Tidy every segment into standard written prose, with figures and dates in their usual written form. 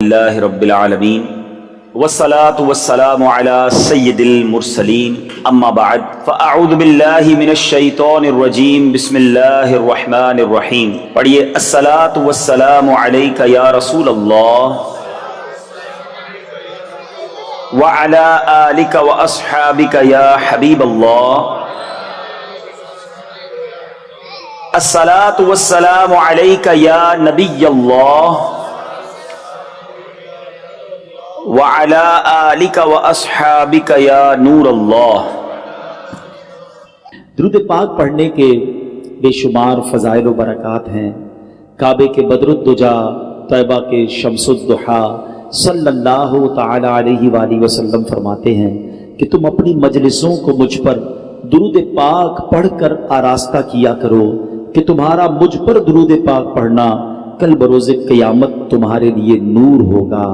للہ رب العالمین والصلاة والسلام على سید المرسلین اما بعد فاعوذ باللہ من الشیطان الرجیم بسم اللہ الرحمن الرحیم. پڑھیے الصلاة والسلام علیک یا رسول اللہ وعلى آلک واصحابک یا حبیب اللہ. الصلاة والسلام علیک یا نبی اللہ وعلی آلک واصحابک یا نور اللہ. درود پاک پڑھنے کے بے شمار فضائل و برکات ہیں. کعبے کے بدر الدجا، طیبہ کے شمس الضحیٰ صلی اللہ تعالی علیہ وآلہ وسلم فرماتے ہیں کہ تم اپنی مجلسوں کو مجھ پر درود پاک پڑھ کر آراستہ کیا کرو کہ تمہارا مجھ پر درود پاک پڑھنا کل بروز قیامت تمہارے لیے نور ہوگا.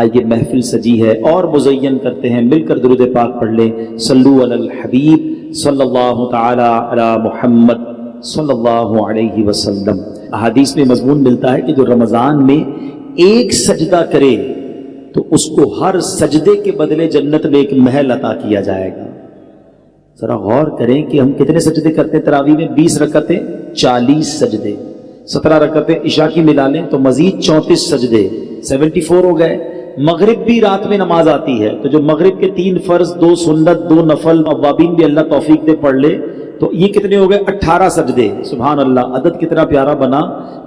آئیے محفل سجی ہے اور مزین کرتے ہیں، مل کر درود پاک پڑھ لیں. صلو علی الحبیب صلی اللہ تعالی علی محمد صلی اللہ علیہ وسلم. احادیث میں مضمون ملتا ہے کہ جو رمضان میں ایک سجدہ کرے تو اس کو ہر سجدے کے بدلے جنت میں ایک محل عطا کیا جائے گا. ذرا غور کریں کہ ہم کتنے سجدے کرتے ہیں تراویح میں؟ 20 رکعتیں 40 سجدے، 17 رکعتیں عشاء کی ملا لیں تو مزید 34 سجدے، 74 ہو گئے. مغرب بھی رات میں نماز آتی ہے تو جو مغرب کے 3 فرض، 2 سنت، 2 نفل، اوابین بھی اللہ توفیق دے پڑھ لے تو یہ کتنے ہو گئے؟ 18 سجدے. سبحان اللہ، عدد کتنا پیارا بنا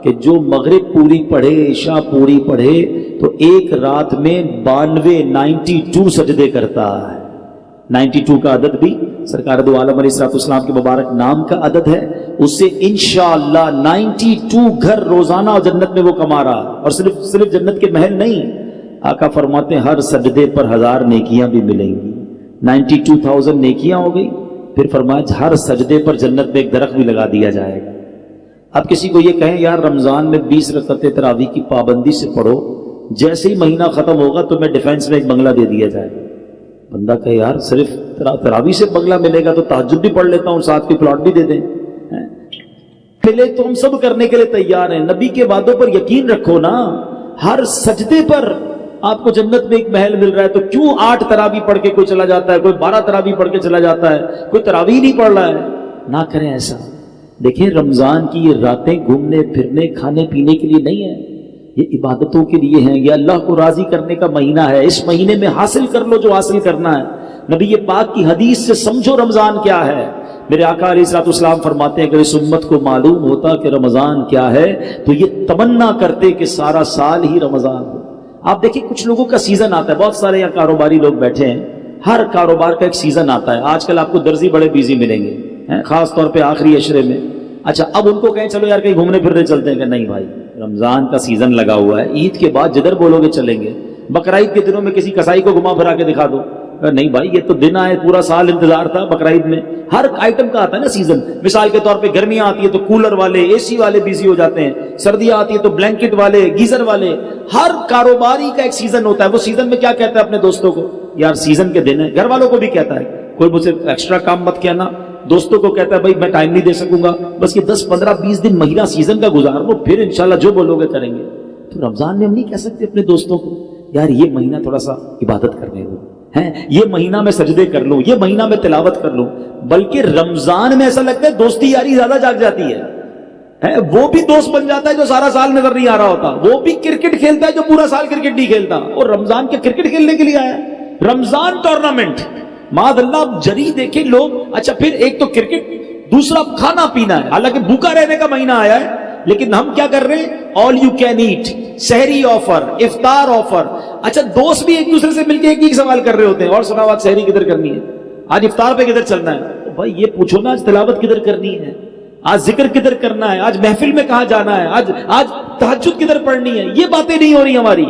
کہ جو مغرب پوری پڑھے، عشاء پوری پڑھے تو ایک رات میں 92 سجدے کرتا ہے. 92 کا عدد بھی سرکار دو عالم علیہ السلام کے مبارک نام کا عدد ہے. اس سے انشاءاللہ 92 گھر روزانہ جنت میں وہ کما رہا. اور صرف جنت کے محل نہیں، آقا فرماتے ہیں ہر سجدے پر 1000 نیکیاں بھی ملیں گی. 92,000 نیکیاں ہو گئی. پھر فرمایا ہر سجدے پر جنت میں ایک درخت بھی لگا دیا جائے گا. اب کسی کو یہ کہیں یار رمضان میں 20 رکعتیں تراویح کی پابندی سے پڑھو، جیسے ہی مہینہ ختم ہوگا تو میں ڈیفینس میں ایک بنگلہ دے دیا جائے گا. بندہ کہے یار صرف تراویح سے بنگلہ ملے گا تو تہجد بھی پڑھ لیتا ہوں، ساتھ کی پلاٹ بھی دے دیں. پہلے تو ہم سب کرنے کے لیے تیار ہیں. نبی کے وعدوں پر یقین رکھو نا. ہر سجدے پر آپ کو جنت میں ایک محل مل رہا ہے تو کیوں 8 تراویح پڑھ کے کوئی چلا جاتا ہے، کوئی 12 تراویح پڑھ کے چلا جاتا ہے، کوئی تراویح نہیں پڑھ رہا ہے. نہ کریں ایسا. دیکھیں رمضان کی یہ راتیں گھومنے پھرنے کھانے پینے کے لیے نہیں ہے، یہ عبادتوں کے لیے ہیں. یہ اللہ کو راضی کرنے کا مہینہ ہے. اس مہینے میں حاصل کر لو جو حاصل کرنا ہے. نبی پاک کی حدیث سے سمجھو رمضان کیا ہے. میرے آقا علیہ السلام فرماتے ہیں کہ اس امت کو معلوم ہوتا کہ رمضان کیا ہے تو یہ تمنا کرتے کہ سارا سال ہی رمضان ہو. آپ دیکھیں کچھ لوگوں کا سیزن آتا ہے. بہت سارے یہاں کاروباری لوگ بیٹھے ہیں، ہر کاروبار کا ایک سیزن آتا ہے. آج کل آپ کو درزی بڑے بیزی ملیں گے، خاص طور پہ آخری عشرے میں. اچھا اب ان کو کہیں چلو یار کہیں گھومنے پھرنے چلتے ہیں، کہ نہیں بھائی رمضان کا سیزن لگا ہوا ہے، عید کے بعد جدھر بولو گے چلیں گے. بقرعید کے دنوں میں کسی کسائی کو گھما پھرا کے دکھا دو. نہیں بھائی یہ تو دن آئے، پورا سال انتظار تھا. بقرعید میں ہر آئٹم کا آتا ہے نا سیزن. مثال کے طور پہ گرمیاں آتی ہے تو کولر والے، اے سی والے بیزی ہو جاتے ہیں. سردیاں آتی ہے تو بلینکٹ والے، گیزر والے. ہر کاروباری کا ایک سیزن ہوتا ہے. وہ سیزن میں کیا کہتا ہے اپنے دوستوں کو؟ یار سیزن کے دن ہے. گھر والوں کو بھی کہتا ہے کوئی مجھ سے ایکسٹرا کام مت کہنا. دوستوں کو کہتا ہے بھائی میں ٹائم نہیں دے سکوں گا، بس یہ 10 15 20 دن مہینہ سیزن کا گزار لو، پھر انشاءاللہ جو بولو گے کریں گے. تو رمضان میں ہم نہیں کہہ سکتے اپنے دوستوں کو یار یہ مہینہ تھوڑا سا عبادت کرنے دو، یہ مہینہ میں سجدے کر لوں، یہ مہینہ میں تلاوت کر لوں. بلکہ رمضان میں ایسا لگتا ہے دوستی یاری زیادہ جاگ جاتی ہے. وہ بھی دوست بن جاتا ہے جو سارا سال نظر نہیں آ رہا ہوتا. وہ بھی کرکٹ کھیلتا ہے جو پورا سال کرکٹ نہیں کھیلتا. اور رمضان کے کرکٹ کھیلنے کے لیے آیا ہے. رمضان ٹورنامنٹ معاذ اللہ. اب جری دیکھیں لوگ. اچھا پھر ایک تو کرکٹ، دوسرا کھانا پینا ہے. حالانکہ بھوکا رہنے کا مہینہ آیا ہے لیکن ہم کیا کر رہے ہیں؟ آل یو کین ایٹ، سحری آفر، افطار آفر. اچھا دوست بھی ایک دوسرے سے مل کے ایک ہی سوال کر رہے ہوتے ہیں، اور سناؤ آج سحری کدھر کرنی ہے، آج افطار پہ کدھر چلنا ہے. بھائی یہ پوچھو نا آج تلاوت کدھر کرنی ہے، آج ذکر کدھر کرنا ہے، آج محفل میں کہاں جانا ہے، آج تہجد کدھر پڑھنی ہے. یہ باتیں نہیں ہو رہی ہماری.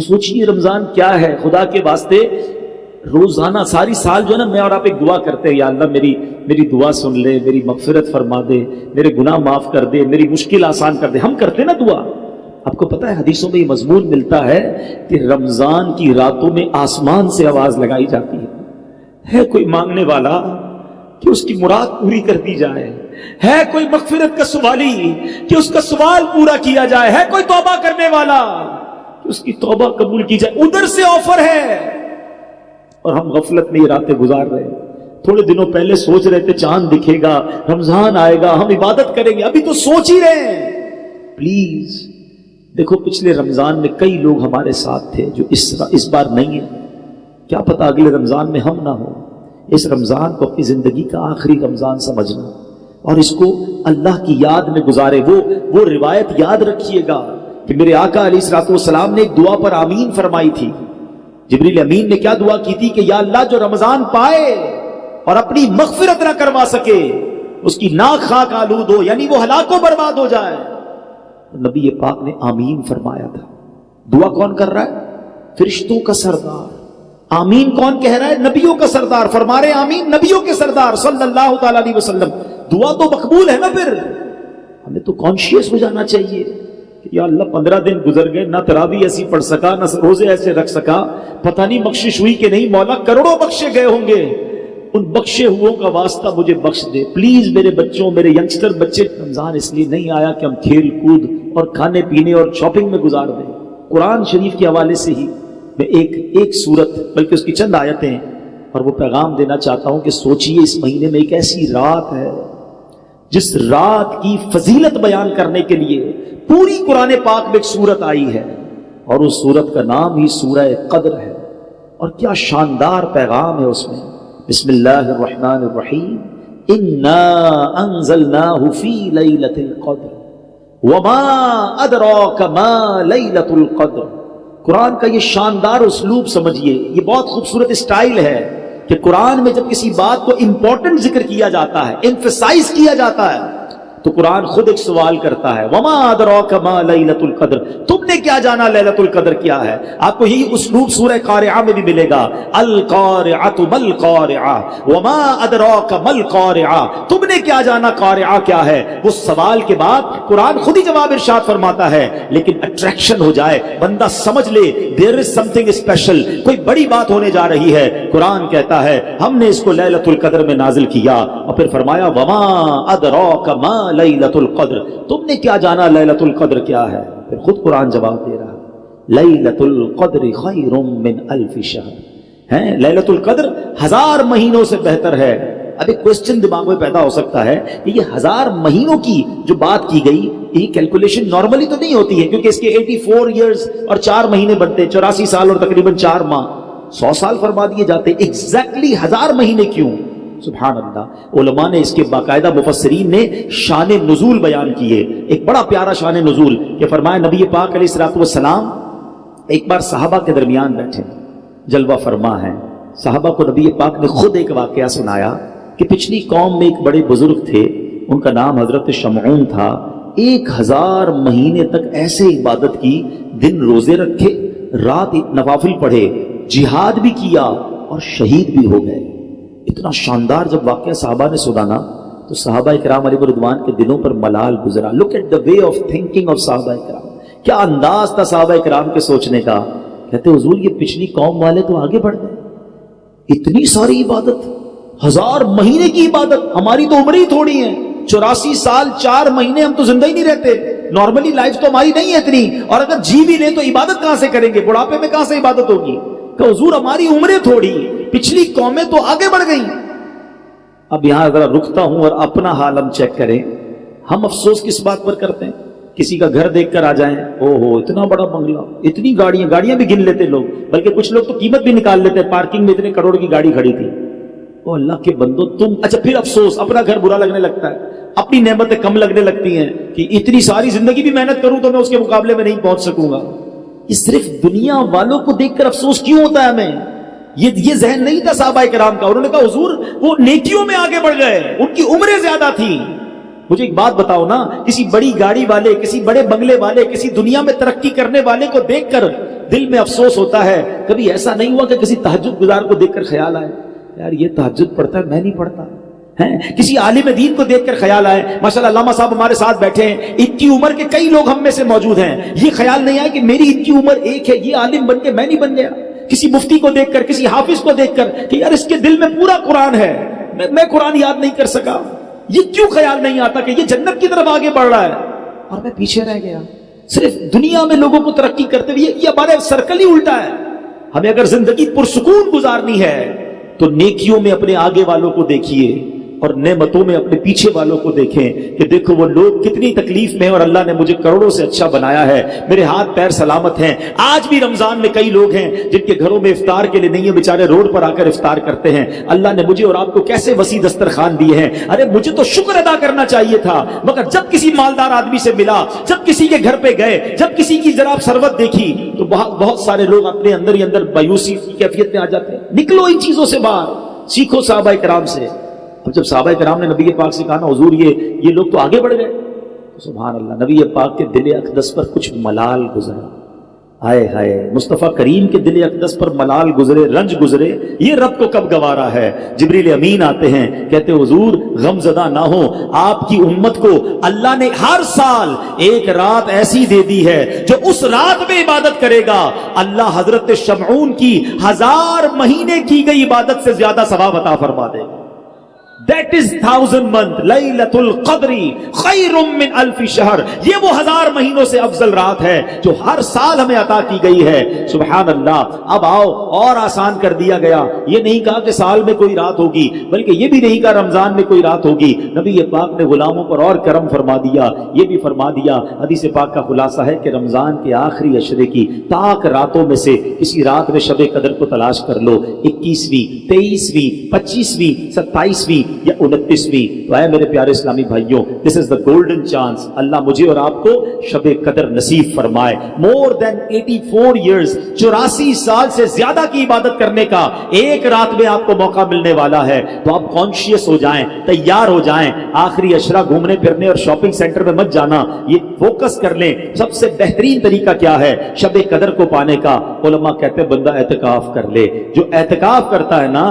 سوچیے رمضان کیا ہے. خدا کے واسطے روزانہ ساری سال جو ہے نا میں اور آپ ایک دعا کرتے ہیں، یا اللہ میری دعا سن لے، میری مغفرت فرما دے، میرے گناہ معاف کر دے، میری مشکل آسان کر دے. ہم کرتے نا دعا. آپ کو پتہ ہے حدیثوں میں یہ مضمون ملتا ہے کہ رمضان کی راتوں میں آسمان سے آواز لگائی جاتی ہے کوئی مانگنے والا کہ اس کی مراد پوری کر دی جائے، ہے کوئی مغفرت کا سوالی کہ اس کا سوال پورا کیا جائے، ہے کوئی توبہ کرنے والا کہ اس کی توبہ قبول کی جائے، ادھر سے آفر ہے، اور ہم غفلت میں یہ راتیں گزار رہے ہیں۔ تھوڑے دنوں پہلے سوچ رہے تھے چاند دکھے گا، رمضان آئے گا، ہم عبادت کریں گے، ابھی تو سوچ ہی رہے ہیں۔ پلیز دیکھو، پچھلے رمضان میں کئی لوگ ہمارے ساتھ تھے جو اس بار نہیں ہیں، کیا پتا اگلے رمضان میں ہم نہ ہوں۔ اس رمضان کو اپنی زندگی کا آخری رمضان سمجھنا اور اس کو اللہ کی یاد میں گزارے۔ وہ روایت یاد رکھیے گا کہ میرے آقا علیہ الصلوۃ والسلام نے ایک دعا پر آمین فرمائی تھی۔ جبریل امین نے کیا دعا کی تھی کہ یا اللہ جو رمضان پائے اور اپنی مغفرت نہ کروا سکے اس کی ناک خاک آلود ہو، یعنی وہ ہلاک و برباد ہو جائے۔ نبی پاک نے آمین فرمایا تھا۔ دعا کون کر رہا ہے؟ فرشتوں کا سردار۔ آمین کون کہہ رہا ہے؟ نبیوں کا سردار۔ فرما رہے آمین نبیوں کے سردار صلی اللہ تعالی علیہ وسلم۔ دعا تو مقبول ہے نا۔ پھر ہمیں تو کانشیس ہو جانا چاہیے کہ یا اللہ 15 دن گزر گئے، نہ تراویح ایسی پڑھ سکا، نہ روزے ایسے رکھ سکا، پتہ نہیں بخشش ہوئی کہ نہیں، مولا کروڑوں بخشے گئے ہوں گے، ان بخشے ہوئوں کا واسطہ مجھے بخش دے پلیز۔ میرے بچوں، میرے ینگسٹر بچے، رمضان اس لیے نہیں آیا کہ ہم کھیل کود اور کھانے پینے اور شاپنگ میں گزار دیں۔ قرآن شریف کے حوالے سے ہی میں ایک سورت بلکہ اس کی چند آیتیں اور وہ پیغام دینا چاہتا ہوں کہ سوچئے اس مہینے میں ایک ایسی رات ہے جس رات کی فضیلت بیان کرنے کے لیے پوری قرآن پاک میں ایک سورت آئی ہے، اور اس سورت کا نام ہی سورہ قدر ہے، اور کیا شاندار پیغام ہے اس میں۔ بسم اللہ الرحمن الرحیم، انا انزلناہ فی لیلۃ القدر وما ادراک ما لیلۃ القدر۔ قرآن کا یہ شاندار اسلوب سمجھیے، یہ بہت خوبصورت اسٹائل ہے کہ قرآن میں جب کسی بات کو امپورٹنٹ ذکر کیا جاتا ہے، ایمفسائز کیا جاتا ہے، تو قرآن خود ایک سوال کرتا ہے، وما ادراک ما لیلۃ القدر، تم نے کیا جانا لیلۃ القدر کیا ہے؟ آپ کو یہی اسلوب سورہ قارعہ میں بھی ملے گا، القارعۃ مالقارعہ وما ادراک مالقارعہ، تم نے کیا جانا قارعہ کیا ہے؟ وہ سوال کے بعد قرآن خود ہی جواب ارشاد فرماتا ہے، لیکن اٹریکشن ہو جائے، بندہ سمجھ لے دیر از سم تھنگ اسپیشل، کوئی بڑی بات ہونے جا رہی ہے۔ قرآن کہتا ہے ہم نے اس کو لیلۃ القدر میں نازل کیا، اور پھر فرمایا وما ادراک ما لیلۃ القدر، تم نے کیا جانا لیلۃ القدر کیا ہے؟ پھر خود قرآن جواب دے رہا ہے، لیلۃ القدر خیر من الف شہر، ہے لیلۃ القدر 1000 مہینوں سے بہتر ہے۔ اب ایک کوسچن دماغ میں پیدا ہو سکتا ہے کہ یہ 1000 مہینوں کی جو بات کی گئی، یہ کیلکولیشن نارملی تو نہیں ہوتی ہے، کیونکہ اس کے 84 ایئرز اور 4 مہینے بنتے، 84 سال اور تقریباً 4 ماہ، 100 سال فرما دیے جاتے، ایگزیکٹلی 1000 مہینے کیوں؟ سبحان اللہ۔ علماء نے اس کے باقاعدہ مفسرین نے شان نزول بیان کیے، ایک بڑا پیارا شان نزول کہ فرمایا نبی پاک علیہ الصلوۃ والسلام ایک بار صحابہ کے درمیان بیٹھے، جلوہ فرما ہے، صحابہ کو نبی پاک نے خود ایک واقعہ سنایا کہ پچھلی قوم میں ایک بڑے بزرگ تھے، ان کا نام حضرت شمعون تھا، 1000 مہینے تک ایسے عبادت کی، دن روزے رکھے، رات نوافل پڑھے، جہاد بھی کیا اور شہید بھی ہو گئے۔ اتنا شاندار جب واقعہ صحابہ نے سنانا تو صحابہ اکرام علیہ رضوان کے دلوں پر ملال گزرا۔ Look at the way of thinking of صحابہ اکرام، کیا انداز تھا صحابہ اکرام کے سوچنے کا۔ کہتے حضور یہ پچھلی قوم والے تو آگے بڑھ گئے، اتنی ساری عبادت، 1000 مہینے کی عبادت، ہماری تو عمر ہی تھوڑی ہے، 84 سال 4 مہینے ہم تو زندہ ہی نہیں رہتے، نارملی لائف تو ہماری نہیں ہے اتنی، اور اگر جی بھی لیں تو عبادت کہاں سے کریں گے؟ بڑھاپے میں کہاں سے عبادت ہوگی؟ کہ حضور ہماری عمریں تھوڑی، پچھلی قومیں تو آگے بڑھ گئیں۔ اب یہاں ذرا رکتا ہوں اور اپنا حال ہم چیک کریں، ہم افسوس کس بات پر کرتے ہیں؟ کسی کا گھر دیکھ کر آ جائیں، او ہو اتنا بڑا بنگلہ، اتنی گاڑیاں بھی گن لیتے لوگ، بلکہ کچھ لوگ تو قیمت بھی نکال لیتے، پارکنگ میں اتنے کروڑ کی گاڑی کھڑی تھی۔ او اللہ کے بندو تم، اچھا پھر افسوس، اپنا گھر برا لگنے لگتا ہے، اپنی نعمتیں کم لگنے لگتی ہیں کہ اتنی ساری زندگی بھی محنت کروں تو میں اس کے مقابلے میں نہیں پہنچ سکوں گا۔ یہ صرف دنیا والوں کو دیکھ کر افسوس کیوں ہوتا ہے ہمیں؟ یہ ذہن نہیں تھا صحابہ کرام کا۔ انہوں نے کہا حضور وہ نیکیوں میں آگے بڑھ گئے، ان کی عمریں زیادہ تھیں۔ مجھے ایک بات بتاؤ نا، کسی بڑی گاڑی والے، کسی بڑے بنگلے والے، کسی دنیا میں ترقی کرنے والے کو دیکھ کر دل میں افسوس ہوتا ہے، کبھی ایسا نہیں ہوا کہ کسی تہجد گزار کو دیکھ کر خیال آئے یار یہ تہجد پڑھتا ہے، میں نہیں پڑھتا ہے؟ کسی عالم دین کو دیکھ کر خیال آئے، ماشاءاللہ علامہ صاحب ہمارے ساتھ بیٹھے ہیں، ان کی عمر کے کئی لوگ ہم میں سے موجود ہیں، یہ خیال نہیں آیا کہ میری ان کی عمر ایک ہے، یہ عالم بن کے میں نہیں بن گیا؟ کسی مفتی کو دیکھ کر، کسی حافظ کو دیکھ کر کہ یار اس کے دل میں پورا قرآن ہے، میں قرآن یاد نہیں کر سکا، یہ کیوں خیال نہیں آتا کہ یہ جنت کی طرف آگے بڑھ رہا ہے اور میں پیچھے رہ گیا؟ صرف دنیا میں لوگوں کو ترقی کرتے ہوئے، یہ ہمارے سرکل ہی الٹا ہے. ہمیں اگر زندگی پرسکون گزارنی ہے تو نیکیوں میں اپنے آگے والوں کو دیکھیے اور نعمتوں میں اپنے پیچھے والوں کو دیکھیں کہ دیکھو وہ لوگ کتنی تکلیف میں ہیں اور اللہ نے مجھے کروڑوں سے اچھا بنایا ہے، میرے ہاتھ پیر سلامت ہیں. آج بھی رمضان میں کئی لوگ ہیں جن کے گھروں میں افطار کے لیے نہیں ہے، بیچارے روڈ پر آ کر افطار کرتے ہیں. اللہ نے مجھے اور آپ کو کیسے وسیع دسترخوان دیے ہیں. ارے مجھے تو شکر ادا کرنا چاہیے تھا، مگر جب کسی مالدار آدمی سے ملا، جب کسی کے گھر پہ گئے، جب کسی کی ذرا ثروت دیکھی تو بہت سارے لوگ اپنے اندر ہی اندر مایوسی کی کیفیت میں آ جاتے ہیں. نکلو ان چیزوں سے باہر، سیکھو صحابہ کرام سے. اب جب صحابہ کرام نے نبی پاک سے کہا نا حضور یہ لوگ تو آگے بڑھ گئے، تو سبحان اللہ نبی پاک کے دل اقدس پر کچھ ملال گزرا. ہائے ہائے، مصطفیٰ کریم کے دل اقدس پر ملال گزرے، رنج گزرے. یہ رب کو کب گوارا ہے. جبریل امین آتے ہیں، کہتے حضور غم زدہ نہ ہو، آپ کی امت کو اللہ نے ہر سال ایک رات ایسی دے دی ہے جو اس رات میں عبادت کرے گا اللہ حضرت شمعون کی 1000 مہینے کی گئی عبادت سے زیادہ ثواب عطا فرما دے گا. That is 1000 month لیلۃ القدر خیر من 1000 شہر. یہ وہ 1000 مہینوں سے افضل رات ہے جو ہر سال ہمیں عطا کی گئی ہے. سبحان اللہ. اب آؤ اور آسان کر دیا گیا. یہ نہیں کہا کہ سال میں کوئی رات ہوگی، بلکہ یہ بھی نہیں کہا رمضان میں کوئی رات ہوگی. نبی پاک نے غلاموں پر اور کرم فرما دیا. یہ بھی فرما دیا، حدیث پاک کا خلاصہ ہے کہ رمضان کے آخری عشرے کی تاک راتوں میں سے کسی رات میں شب قدر کو تلاش کر لو. 21ویں 23ویں 25ویں 27ویں یا 29ویں. تو اے میرے پیارے اسلامی بھائیوں، دس از دا گولڈن چانس. اللہ مجھے اور آپ کو شب قدر نصیب فرمائے. مور دین 84 ایئرز، 84 سال سے زیادہ کی عبادت کرنے کا ایک رات میں آپ کو موقع ملنے والا ہے. تو آپ کانشیس ہو جائیں، تیار ہو جائیں. آخری عشرہ گھومنے پھرنے اور شاپنگ سینٹر میں مت جانا. یہ فوکس کر لیں. سب سے بہترین طریقہ کیا ہے شب قدر کو پانے کا؟ علماء کہتے ہیں بندہ اعتکاف کر لے. جو اعتکاف کرتا ہے نا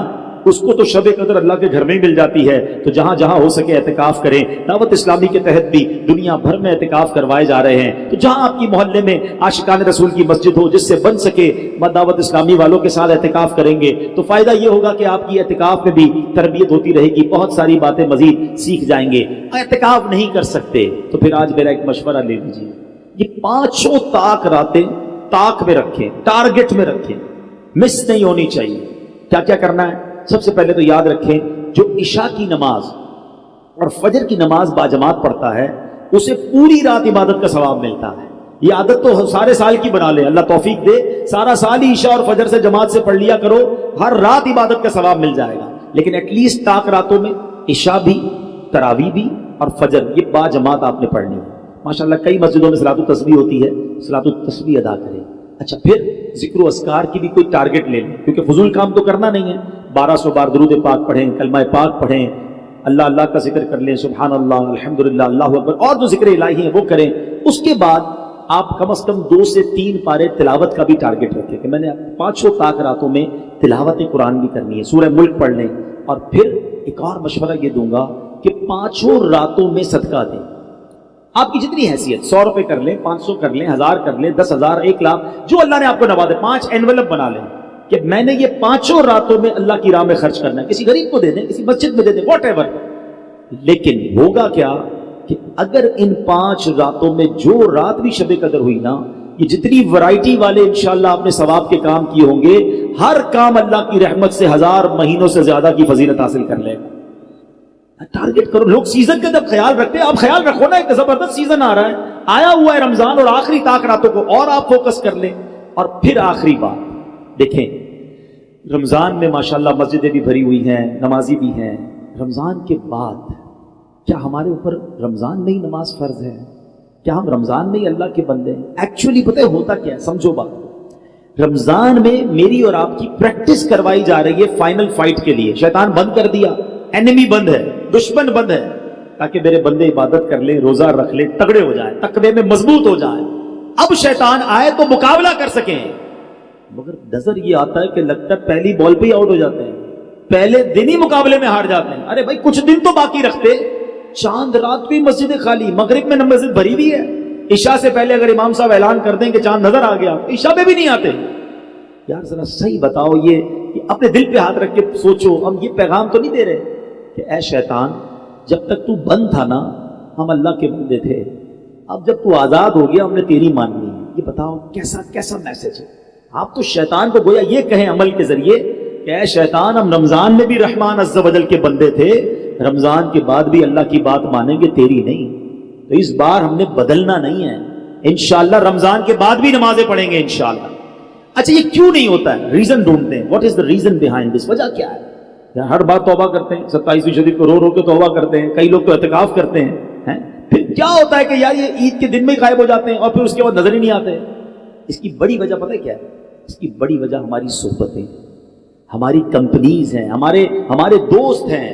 اس کو تو شب قدر اللہ کے گھر میں ہی مل جاتی ہے. تو جہاں جہاں ہو سکے اعتکاف کریں. دعوت اسلامی کے تحت بھی دنیا بھر میں اعتکاف کروائے جا رہے ہیں. تو جہاں آپ کی محلے میں عاشقان رسول کی مسجد ہو، جس سے بن سکے دعوت اسلامی والوں کے ساتھ اعتکاف کریں گے تو فائدہ یہ ہوگا کہ آپ کی اعتکاف میں بھی تربیت ہوتی رہے گی، بہت ساری باتیں مزید سیکھ جائیں گے. اعتکاف نہیں کر سکتے تو پھر آج میرا ایک مشورہ لے لیجیے. یہ 5 طاق راتیں طاق میں رکھیں، ٹارگٹ میں رکھیں، مس نہیں ہونی چاہیے. کیا کیا کرنا ہے؟ سب سے پہلے تو یاد رکھیں جو عشاء کی نماز اور فجر کی نماز باجماعت پڑھتا ہے اسے پوری رات عبادت کا ثواب ملتا ہے. یہ عادت تو سارے سال کی بنا لیں، اللہ توفیق دے. سارا سال ہی عشاء اور فجر سے جماعت سے پڑھ لیا کرو، ہر رات عبادت کا ثواب مل جائے گا. لیکن ایٹ لیسٹ طاق راتوں میں عشاء بھی، تراویح بھی اور فجر یہ باجماعت آپ نے پڑھنی ہے. ماشاءاللہ کئی مسجدوں میں صلاۃ التسبیح ہوتی ہے، صلاۃ التسبیح ادا کریں. اچھا، پھر ذکر و اذکار کی بھی کوئی ٹارگٹ لے لیں، کیونکہ فضول کام تو کرنا نہیں ہے. 1200 بار درود پاک پڑھیں، کلمہ پاک پڑھیں، اللہ اللہ کا ذکر کر لیں، سبحان اللہ، الحمدللہ، اللہ اکبر، اور جو ذکر الہی ہیں وہ کریں. اس کے بعد آپ کم از کم 2 سے 3 پارے تلاوت کا بھی ٹارگٹ رکھیں کہ میں نے 5 طاق راتوں میں تلاوت قرآن بھی کرنی ہے. سورہ ملک پڑھ لیں. اور پھر ایک اور مشورہ یہ دوں گا کہ 5 راتوں میں صدقہ دیں. آپ کی جتنی حیثیت، 100 روپے کر لیں، 500 کر لیں، 1000 کر لیں، 10,000، 1 لاکھ، جو اللہ نے آپ کو نوازے. 5 انویلپ بنا لیں کہ میں نے یہ 5 راتوں میں اللہ کی راہ میں خرچ کرنا ہے. کسی غریب کو دے دیں، کسی مسجد میں دے دیں، واٹ ایور. لیکن ہوگا کیا کہ اگر ان 5 راتوں میں جو رات بھی شب قدر ہوئی نا، یہ جتنی ورائٹی والے انشاءاللہ آپ نے ثواب کے کام کیے ہوں گے، ہر کام اللہ کی رحمت سے 1000 مہینوں سے زیادہ کی فضیلت حاصل کر لے گا. ٹارگٹ کرو. لوگ سیزن کا جب خیال رکھتے ہیں، آپ خیال رکھو نا، ایک زبردست سیزن آ رہا ہے، آیا ہوا ہے رمضان، اور آخری طاق راتوں کو اور آپ فوکس کر لیں. اور پھر آخری بات دیکھیں، رمضان میں ماشاءاللہ مسجدیں بھی بھری ہوئی ہیں، نمازی بھی ہیں. رمضان کے بعد کیا ہمارے اوپر رمضان میں ہی نماز فرض ہے؟ کیا ہم رمضان میں ہی اللہ کے بندے ہیں؟ ایکچولی پتہ ہوتا کیا ہے، سمجھو بات. رمضان میں میری اور آپ کی پریکٹس کروائی جا رہی ہے فائنل فائٹ کے لیے. شیطان بند کر دیا، اینیمی بند ہے، دشمن بند ہے، تاکہ میرے بندے عبادت کر لیں، روزہ رکھ لیں، تگڑے ہو جائیں، تقوی میں مضبوط ہو جائیں. اب شیطان آئے تو مقابلہ کر سکیں. مگر نظر یہ آتا ہے کہ لگتا ہے پہلی بال پہ ہی آؤٹ ہو جاتے ہیں، پہلے دن ہی مقابلے میں ہار جاتے ہیں. ارے بھائی کچھ دن تو باقی رکھتے. چاند رات بھی مسجد خالی، مغرب میں مسجد بھری بھی ہے. عشاء سے پہلے اگر امام صاحب اعلان کر دیں کہ چاند نظر آ گیا، عشاء پہ بھی نہیں آتے. یار ذرا صحیح بتاؤ، یہ اپنے دل پہ ہاتھ رکھ کے سوچو. ہم یہ پیغام تو نہیں دے رہے کہ اے شیطان، جب تک تو بند تھا نا ہم اللہ کے بندے تھے، اب جب تو آزاد ہو گیا ہم نے تیری ماننی ہے، یہ بتاؤ کیسا میسج ہے؟ آپ تو شیطان کو گویا یہ کہیں عمل کے ذریعے کہ اے شیطان، ہم رمضان میں بھی رحمان عز و جل کے بندے تھے، رمضان کے بعد بھی اللہ کی بات مانیں گے، تیری نہیں۔ تو اس بار ہم نے بدلنا نہیں ہے، انشاءاللہ رمضان کے بعد بھی نمازیں پڑھیں گے انشاءاللہ۔ اچھا یہ کیوں نہیں ہوتا ہے؟ ریزن ڈھونڈتے ہیں، what is the reason behind this, وجہ کیا ہے؟ ہر بار توبہ کرتے ہیں، 27ویں شریف کو رو کے توبہ کرتے ہیں، کئی لوگ تو اعتکاف کرتے ہیں، پھر کیا ہوتا ہے کہ یار یہ عید کے دن میں غائب ہو جاتے ہیں اور پھر اس کے بعد نظر ہی نہیں آتے؟ اس کی بڑی وجہ پتہ ہے کیا ہے؟ اس کی بڑی وجہ ہماری صحبتیں، ہماری کمپنیز ہیں، ہمارے دوست ہیں۔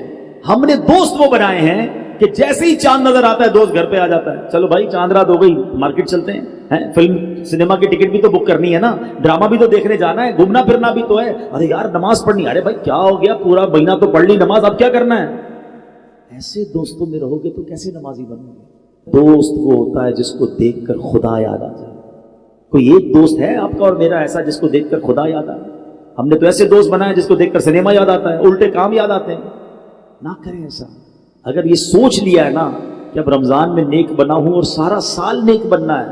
ہم نے دوست وہ بنائے ہیں کہ جیسے ہی چاند نظر آتا ہے دوست گھر پہ آ جاتا ہے، چلو بھائی چاند رات ہو گئی، مارکیٹ چلتے ہیں، فلم سنیما کی ٹکٹ بھی تو بک کرنی ہے نا، ڈرامہ بھی تو دیکھنے جانا ہے، گھومنا پھرنا بھی تو ہے، ارے یار نماز پڑھنی، ارے بھائی کیا ہو گیا، پورا مہینہ تو پڑھ لی نماز، اب کیا کرنا ہے؟ ایسے دوستوں میں رہو گے تو کیسے نمازی بنو گے؟ دوست وہ ہوتا ہے جس کو دیکھ کر خدا یاد آ جائے۔ کوئی ایک دوست ہے آپ کا اور میرا ایسا جس کو دیکھ کر خدا یاد آئے؟ ہم نے تو ایسے دوست بنائے جس کو دیکھ کر سنیما یاد آتا ہے، الٹے کام یاد آتے ہیں۔ نہ کریں ایسا۔ اگر یہ سوچ لیا ہے نا کہ اب رمضان میں نیک بنا ہوں اور سارا سال نیک بننا ہے،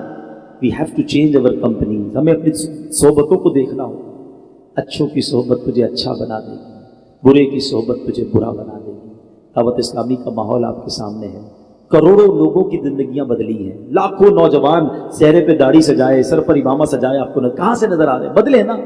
we have to change over companies. ہمیں اپنی صحبتوں کو دیکھنا ہوگا۔ اچھوں کی صحبت تجھے اچھا بنا دے گی، برے کی صحبت تجھے برا بنا دے گی۔ دعوت اسلامی کا ماحول آپ کے سامنے ہے، کروڑوں لوگوں کی زندگیاں بدلی ہیں، لاکھوں نوجوان چہرے پہ داڑھی سجائے، سر پر امامہ سجائے، آپ کو کہاں سے نظر آ رہے ہیں؟ بدلے نا۔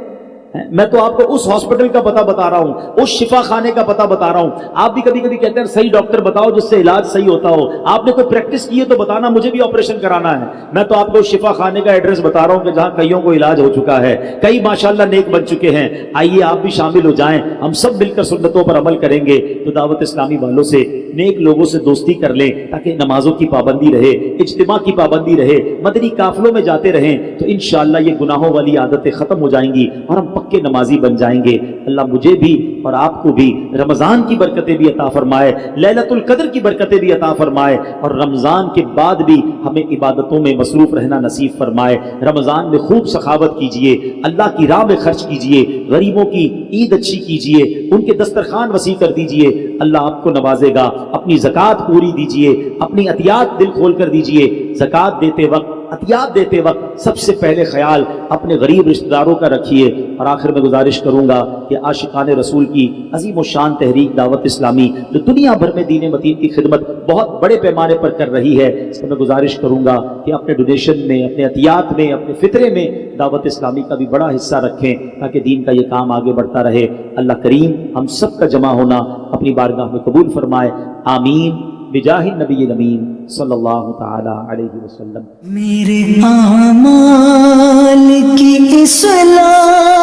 میں تو آپ کو اس ہاسپٹل کا پتہ بتا رہا ہوں، اس شفا خانے کا پتہ بتا رہا ہوں۔ آپ بھی کبھی کہتے ہیں صحیح ڈاکٹر بتاؤ جس سے علاج صحیح ہوتا ہو۔ آپ نے کوئی پریکٹس کی ہے تو بتانا، مجھے بھی آپریشن کرانا ہے۔ میں تو آپ کو شفا خانے کا ایڈریس بتا رہا ہوں کہ جہاں کئیوں کو علاج ہو چکا ہے، کئی ماشاءاللہ نیک بن چکے ہیں۔ آئیے آپ بھی شامل ہو جائیں، ہم سب مل کر سنتوں پر عمل کریں گے۔ تو دعوت اسلامی والوں سے، نیک لوگوں سے دوستی کر لیں تاکہ نمازوں کی پابندی رہے، اجتماع کی پابندی رہے، مدنی قافلوں میں جاتے رہیں، تو انشاءاللہ یہ گناہوں والی عادتیں ختم ہو جائیں گی اور ہم پکے نمازی بن جائیں گے۔ اللہ مجھے بھی اور آپ کو بھی رمضان کی برکتیں بھی عطا فرمائے، لیلۃ القدر کی برکتیں بھی عطا فرمائے، اور رمضان کے بعد بھی ہمیں عبادتوں میں مصروف رہنا نصیب فرمائے۔ رمضان میں خوب سخاوت کیجئے، اللہ کی راہ میں خرچ کیجئے، غریبوں کی عید اچھی کیجئے، ان کے دسترخوان وسیع کر دیجئے، اللہ آپ کو نوازے گا۔ اپنی زکوٰۃ پوری دیجئے، اپنی عطیات دل کھول کر دیجئے۔ زکوٰۃ دیتے وقت، عطیات دیتے وقت سب سے پہلے خیال اپنے غریب رشتہ داروں کا رکھیے۔ اور آخر میں گزارش کروں گا کہ عاشقان رسول کی عظیم و شان تحریک دعوت اسلامی جو دنیا بھر میں دین متین کی خدمت بہت بڑے پیمانے پر کر رہی ہے، اس میں گزارش کروں گا کہ اپنے ڈونیشن میں، اپنے عطیات میں، اپنے فطرے میں دعوت اسلامی کا بھی بڑا حصہ رکھیں تاکہ دین کا یہ کام آگے بڑھتا رہے۔ اللہ کریم ہم سب کا جمع ہونا اپنی بارگاہ میں قبول فرمائے، آمین بجاہ النبی الامین صلی اللہ تعالی علیہ وسلم۔ میرے اعمال کی اصلاح